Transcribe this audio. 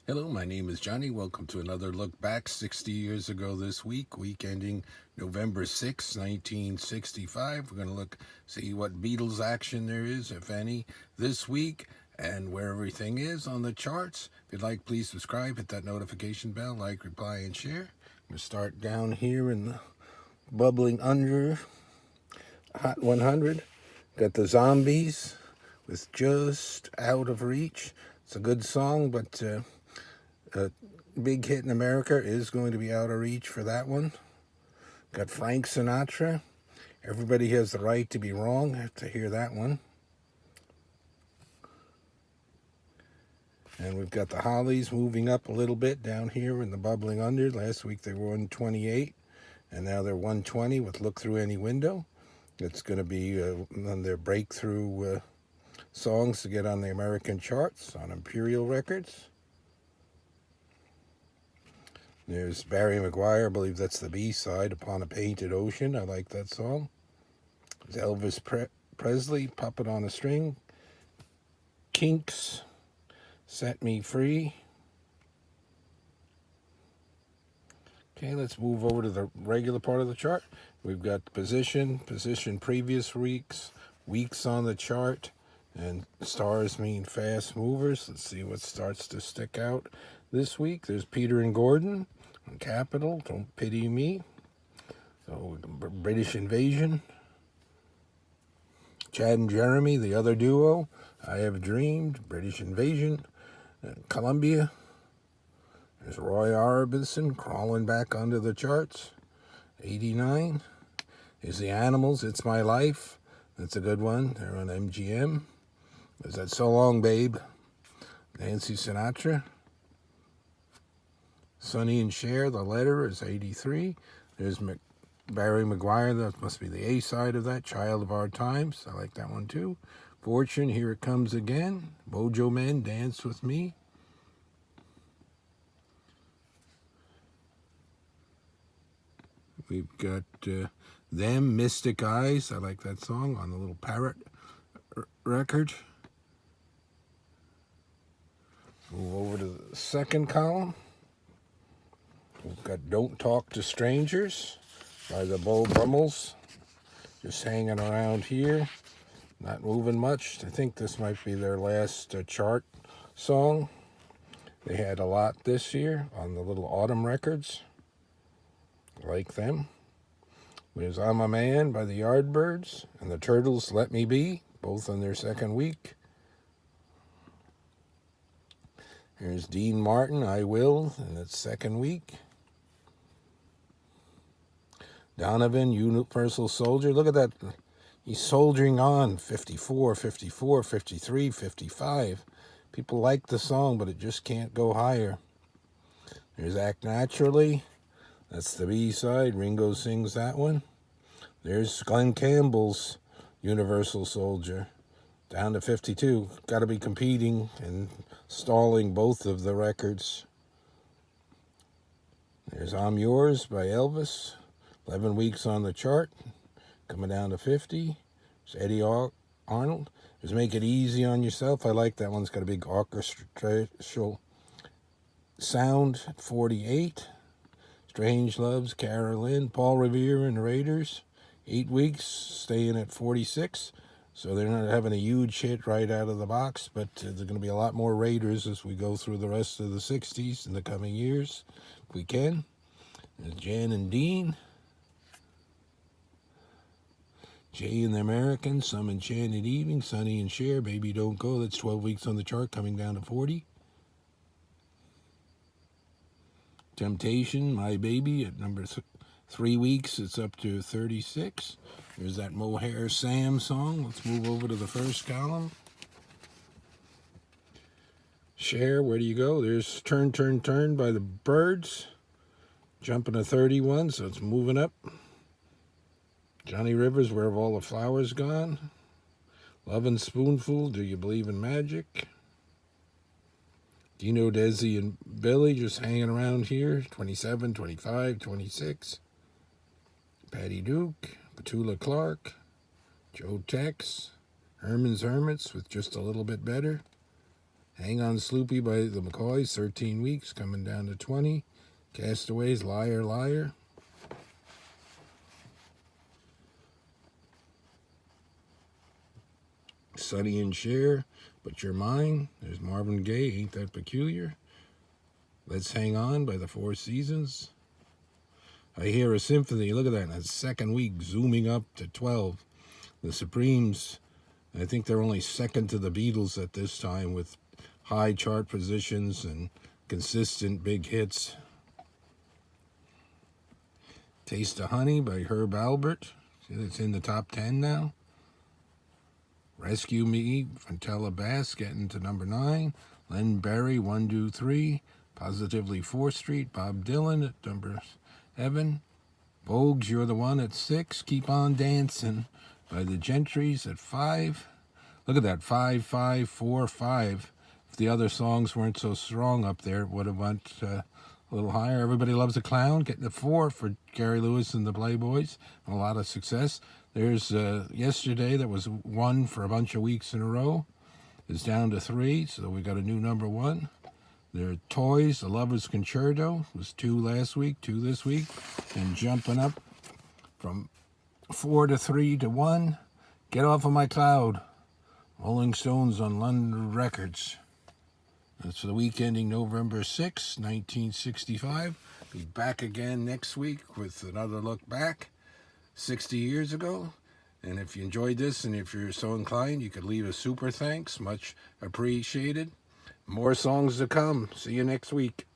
Hello, my name is Johnny. Welcome to another look back 60 years ago this week ending November 6, 1965. We're going to see what Beatles action there is, if any, this week and where everything is on the charts. If you'd like, please subscribe, hit that notification bell, like, reply, and share. We'll start down here in the bubbling under Hot 100. Got the Zombies with Just Out of Reach. It's a good song, but a big hit in America is going to be out of reach for that one. Got Frank Sinatra. Everybody Has the Right to Be Wrong. I have to hear that one. And we've got the Hollies moving up a little bit down here in the bubbling under. Last week they were 128, and now they're 120 with Look Through Any Window. It's going to be on their breakthrough songs to get on the American charts on Imperial Records. There's Barry McGuire, I believe that's the B-side, Upon a Painted Ocean. I like that song. There's Elvis Presley, Puppet on a String. Kinks, Set Me Free. Okay, let's move over to the regular part of the chart. We've got position previous weeks on the chart, and stars mean fast movers. Let's see what starts to stick out this week. There's Peter and Gordon on Capitol, Don't Pity Me. So British Invasion. Chad and Jeremy, the other duo, I Have Dreamed, British Invasion. Columbia. There's Roy Orbison crawling back onto the charts. 89. There's the Animals, It's My Life. That's a good one. They're on MGM. There's that So Long Babe. Nancy Sinatra. Sonny and Cher, The Letter is 83. There's Barry McGuire, that must be the A side of that. Child of Our Times, I like that one too. Fortune, Here It Comes Again. Mojo Men, Dance With Me. We've got Them, Mystic Eyes. I like that song on the little Parrot record. Move over to the second column. We've got Don't Talk to Strangers by the Beau Brummels. Just hanging around here, not moving much. I think this might be their last chart song. They had a lot this year on the little Autumn records. Like them. There's I'm a Man by the Yardbirds and the Turtles, Let Me Be, both on their second week. Here's Dean Martin, I Will, in its second week. Donovan, Universal Soldier. Look at that. He's soldiering on. 54, 54, 53, 55. People like the song, but it just can't go higher. There's Act Naturally. That's the B-side. Ringo sings that one. There's Glenn Campbell's Universal Soldier. Down to 52. Got to be competing and stalling both of the records. There's I'm Yours by Elvis. 11 weeks on the chart. Coming down to 50. There's Eddie Arnold. There's Make It Easy on Yourself. I like that one. It's got a big orchestral sound at 48. Strange Loves, Carolyn, Paul Revere and the Raiders. 8 weeks, staying at 46. So they're not having a huge hit right out of the box, but there's going to be a lot more Raiders as we go through the rest of the 60s in the coming years, if we can. There's Jan and Dean. Jay and the Americans, Some Enchanted Evening, Sonny and Cher, Baby Don't Go. That's 12 weeks on the chart, coming down to 40. Temptation, My Baby, at number 3 weeks, it's up to 36. There's that Mohair Sam song. Let's move over to the first column. Cher, Where Do You Go? There's Turn, Turn, Turn by the Byrds. Jumping to 31, so it's moving up. Johnny Rivers, Where Have All the Flowers Gone? Lovin' Spoonful, Do You Believe in Magic? Dino, Desi, and Billy just hanging around here. 27, 25, 26. Patty Duke, Petula Clark, Joe Tex, Herman's Hermits with Just a Little Bit Better. Hang On Sloopy by the McCoys, 13 weeks, coming down to 20. Castaways, Liar, Liar. Sonny and Cher, But You're Mine. There's Marvin Gaye, Ain't That Peculiar. Let's Hang On by the Four Seasons. I Hear a Symphony. Look at that. That's second week, zooming up to 12. The Supremes, I think they're only second to the Beatles at this time with high chart positions and consistent big hits. Taste of Honey by Herb Alpert. It's in the top 10 now. Rescue Me from Tella Bass, getting to number 9. Len Barry, 1, 2, 3. Positively 4th Street, Bob Dylan at number 7. Bogues, You're the One at 6. Keep On Dancing by the Gentrys at 5. Look at that, 5, 5, 4, 5. If the other songs weren't so strong up there, it would have went a little higher. Everybody Loves a Clown, getting a 4 for Gary Lewis and the Playboys. A lot of success. There's Yesterday, that was 1 for a bunch of weeks in a row. It's down to 3, so we got a new number 1. There are Toys, The Lover's Concerto. It was 2 last week, 2 this week. And jumping up from 4 to 3 to 1. Get Off of My Cloud. Rolling Stones on London Records. That's for the week ending November 6, 1965. Be back again next week with another look back 60 years ago. And if you enjoyed this and if you're so inclined, you could leave a super thanks. Much appreciated. More songs to come. See you next week.